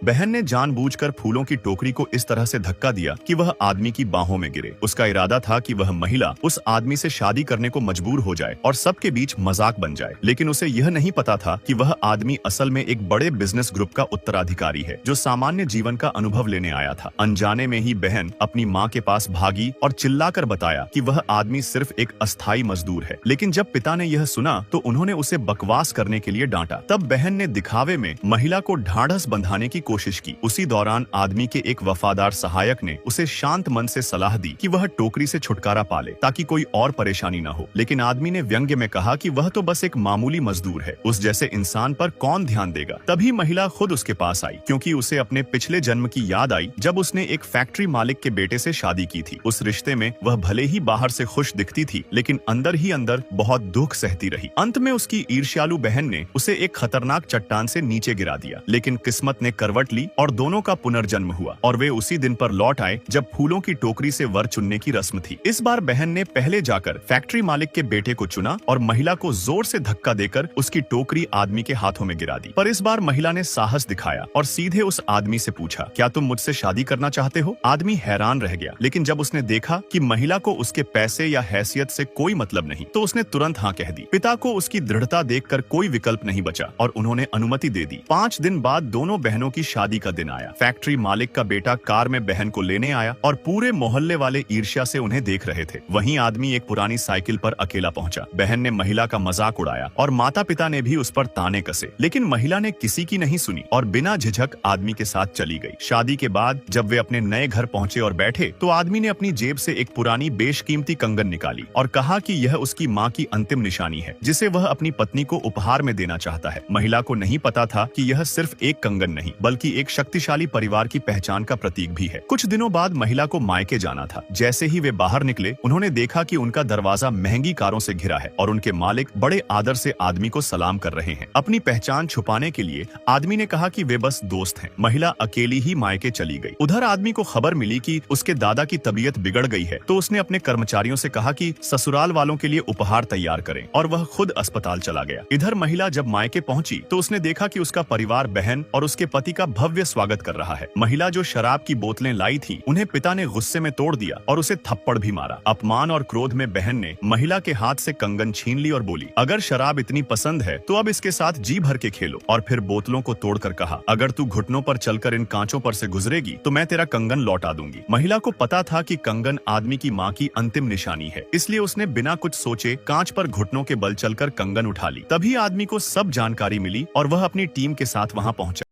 बहन ने जानबूझकर फूलों की टोकरी को इस तरह से धक्का दिया कि वह आदमी की बाहों में गिरे। उसका इरादा था कि वह महिला उस आदमी से शादी करने को मजबूर हो जाए और सबके बीच मजाक बन जाए, लेकिन उसे यह नहीं पता था कि वह आदमी असल में एक बड़े बिजनेस ग्रुप का उत्तराधिकारी है जो सामान्य जीवन का अनुभव लेने आया था। अनजाने में ही बहन अपनी माँ के पास भागी और चिल्लाकर बताया कि वह आदमी सिर्फ एक अस्थायी मजदूर है। लेकिन जब पिता ने यह सुना तो उन्होंने उसे बकवास करने के लिए डांटा। तब बहन ने दिखावे में महिला को ढाढ़स बंधाने की कोशिश की। उसी दौरान आदमी के एक वफादार सहायक ने उसे शांत मन से सलाह दी कि वह टोकरी से छुटकारा पाले ताकि कोई और परेशानी न हो। लेकिन आदमी ने व्यंग्य में कहा कि वह तो बस एक मामूली मजदूर है, उस जैसे इंसान पर कौन ध्यान देगा। तभी महिला खुद उसके पास आई क्योंकि उसे अपने पिछले जन्म की याद आई जब उसने एक फैक्ट्री मालिक के बेटे से शादी की थी। उस रिश्ते में वह भले ही बाहर से खुश दिखती थी लेकिन अंदर ही अंदर बहुत दुख सहती रही। अंत में उसकी ईर्ष्यालु बहन ने उसे एक खतरनाक चट्टान से नीचे गिरा दिया, लेकिन किस्मत ने करवट ली और दोनों का पुनर्जन्म हुआ और वे उसी दिन पर लौट आए जब फूलों की टोकरी से वर चुनने की रस्म थी। इस बार बहन ने पहले जाकर फैक्ट्री मालिक के बेटे को चुना और महिला को जोर से धक्का देकर उसकी टोकरी आदमी के हाथों में गिरा दी। पर इस बार महिला ने साहस दिखाया और सीधे उस आदमी से पूछा, क्या तुम मुझसे शादी करना चाहते हो? आदमी हैरान रह गया, लेकिन जब उसने देखा कि महिला को उसके पैसे या हैसियत से कोई मतलब नहीं तो उसने तुरंत हाँ कह दी। पिता को उसकी दृढ़ता देखकर कोई विकल्प नहीं बचा और उन्होंने अनुमति दे दी। 5 दिन बाद दोनों बहनों की शादी का दिन आया। फैक्ट्री मालिक का बेटा कार में बहन को लेने आया और पूरे मोहल्ले वाले ईर्ष्या से उन्हें देख रहे थे। वहीं आदमी एक पुरानी साइकिल पर अकेला पहुंचा। बहन ने महिला का मजाक उड़ाया और माता पिता ने भी उस पर ताने कसे, लेकिन महिला ने किसी की नहीं सुनी और बिना झिझक आदमी के साथ चली गई। शादी के बाद जब वे अपने नए घर पहुंचे और बैठे तो आदमी ने अपनी जेब से एक पुरानी बेशकीमती कंगन निकाली और कहा कि यह उसकी माँ की अंतिम निशानी है जिसे वह अपनी पत्नी को उपहार में देना चाहता है। महिला को नहीं पता था कि यह सिर्फ एक कंगन नहीं बल्कि एक शक्तिशाली परिवार की पहचान का प्रतीक भी है। कुछ दिनों बाद महिला को मायके जाना था। जैसे ही वे बाहर निकले उन्होंने देखा कि उनका दरवाजा महंगी कारों से घिरा है और उनके मालिक बड़े आदर से आदमी को सलाम कर रहे हैं। अपनी पहचान छुपाने के लिए आदमी ने कहा कि वे बस दोस्त हैं। महिला अकेली ही मायके चली गई। उधर आदमी को खबर मिली कि उसके दादा की तबीयत बिगड़ गई है तो उसने अपने कर्मचारियों से कहा कि ससुराल वालों के लिए उपहार तैयार करें और वह खुद अस्पताल चला गया। इधर महिला जब मायके पहुंची तो उसने देखा कि उसका परिवार बहन और उसके पति का भव्य स्वागत कर रहा है। महिला जो शराब की बोतलें लाई थी उन्हें पिता ने गुस्से में तोड़ दिया और उसे थप्पड़ भी मारा। अपमान और क्रोध में बहन ने महिला के हाथ से कंगन छीन ली और बोली, अगर शराब इतनी पसंद है तो अब इसके साथ जी भर के खेलो। और फिर बोतलों को तोड़कर कहा, अगर तू घुटनों पर चलकर इन कांचों पर से गुजरेगी तो मैं तेरा कंगन लौटा दूंगी। महिला को पता था कि कंगन आदमी की माँ की अंतिम निशानी है, इसलिए उसने बिना कुछ सोचे कांच पर घुटनों के बल चलकर कंगन उठा ली। तभी आदमी को सब जानकारी मिली और वह अपनी टीम के साथ वहां पहुंचा।